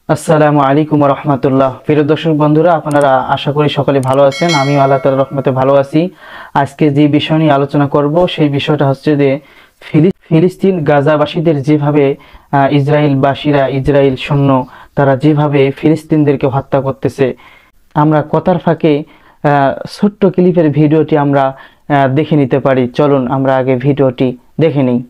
আসসালামু আলাইকুম ওয়া রাহমাতুল্লাহ। প্রিয় দর্শক বন্ধুরা, আপনারা আশা করি সকলে ভালো আছেন। আমিও আল্লাহ তাআলার রহমতে ভালো আছি। আজকে যে বিষয় নিয়ে আলোচনা করব সেই বিষয়টা হচ্ছে যে ফিলিস্তিন গাজাবাসীদের যেভাবে ইসরায়েল সৈন্য তারা যেভাবে ফিলিস্তিনদেরকে হত্যা করতেছে। আমরা কথার ফাঁকে ছোট্ট ক্লিপের ভিডিওটি আমরা দেখে নিতে পারি। চলুন আমরা আগে ভিডিওটি দেখে নিই।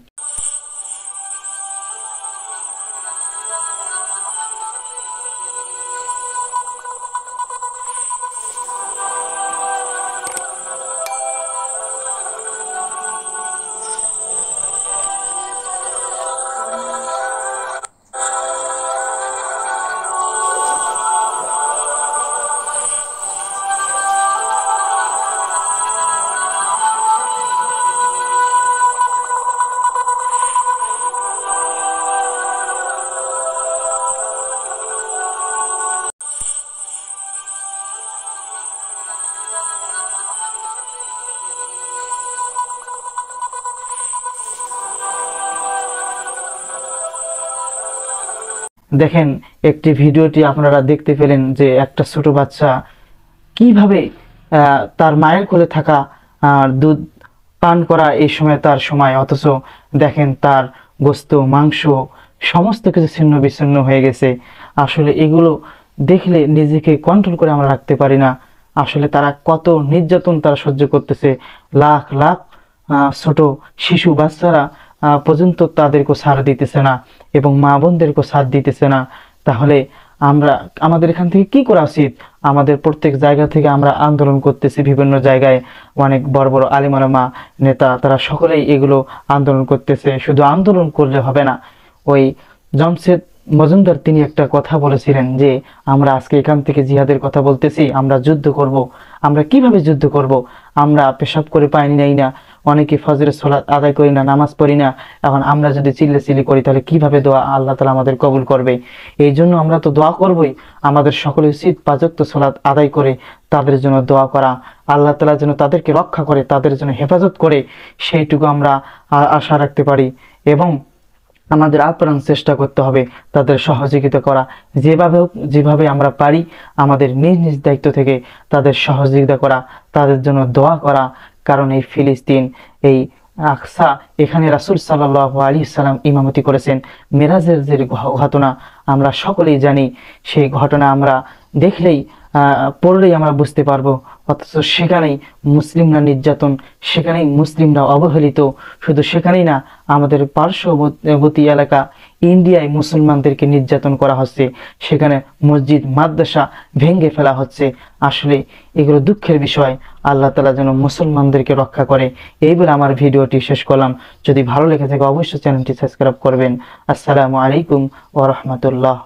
দেখেন, একটি ভিডিওটি আপনারা দেখতে পেলেন যে একটা ছোট বাচ্চা কিভাবে তার মায়ের কোলে থাকা দুধ পান করা এই সময় তার সময়, অথচ দেখেন তার গোস্ত মাংস সমস্ত কিছু ছিন্ন বিচ্ছিন্ন হয়ে গেছে। আসলে এগুলো দেখলে নিজেকে কন্ট্রোল করে আমরা রাখতে পারি না। আসলে তারা কত নির্যাতন তারা সহ্য করতেছে। লাখ লাখ ছোট শিশু বাচ্চারা পর্যন্ত তাদেরকে ছাড় দিতেছে না এবং মা বোনদেরকে ছাড় দিতেছে না। তাহলে আমাদের এখান থেকে কি করা উচিত? আমাদের প্রত্যেক জায়গা থেকে আমরা আন্দোলন করতেছি, বিভিন্ন জায়গায় অনেক বড় বড় আলেম ওলামা নেতা তারা সকলেই এগুলো আন্দোলন করতেছে। শুধু আন্দোলন করলে হবে না। ওই জমশেদ মজুমদার তিনি একটা কথা বলেছিলেন যে আমরা আজকে এখান থেকে জিহাদের কথা বলতেছি, আমরা যুদ্ধ করব। আমরা কিভাবে যুদ্ধ করব? আমরা পেশাব করে পানি নেই না, অনেকে ফজরের সালাত আদায় করি না, নামাজ পড়ি না। এখন আমরা যদি চিল্লাচিল্লি করি তাহলে কিভাবে দোয়া আল্লাহ তাআলা আমাদের কবুল করবে? এই জন্য আমরা তো দোয়া করবই। আমাদের সকলের উচিত পাঁচ ওয়াক্ত সালাত আদায় করে তাদের জন্য দোয়া করা, আল্লাহ তাআলা যেন তাদেরকে রক্ষা করে, তাদের জন্য হেফাজত করে, সেইটুকু আমরা আশা রাখতে পারি। এবং আমাদের আপ্রাণ চেষ্টা করতে হবে তাদের সহযোগিতা করা। যেভাবে আমরা পারি আমাদের নিজ নিজ দায়িত্ব থেকে তাদের সহযোগিতা করা, তাদের জন্য দোয়া করা। কারণ এই ফিলিস্তিন, এই আকসা, এখানে রাসূল সাল্লাল্লাহু আলাইহি সাল্লাম ইমামতি করেছেন। মেরাজের যে ঘটনা আমরা সকলেই জানি, সেই ঘটনা আমরা দেখলেই পড়লেই আমরা বুঝতে পারবো। অথচ সেখানেই মুসলিমরা নির্যাতন, সেখানেই মুসলিমরা অবহেলিত। শুধু সেখানেই না, আমাদের পার্শ্ববর্তী এলাকা ইন্ডিয়ায় মুসলমানদেরকে নির্যাতন করা হচ্ছে। সেখানে মসজিদ মাদ্রাসা ভেঙে ফেলা হচ্ছে। আসলে এগুলো দুঃখের বিষয়। আল্লাহ তাআলা যেন মুসলমানদেরকে রক্ষা করে। এই বলে আমার ভিডিওটি শেষ করলাম। যদি ভালো লেগে থাকে অবশ্যই চ্যানেলটি সাবস্ক্রাইব করবেন। আসসালামু আলাইকুম ওয়া রাহমাতুল্লাহ।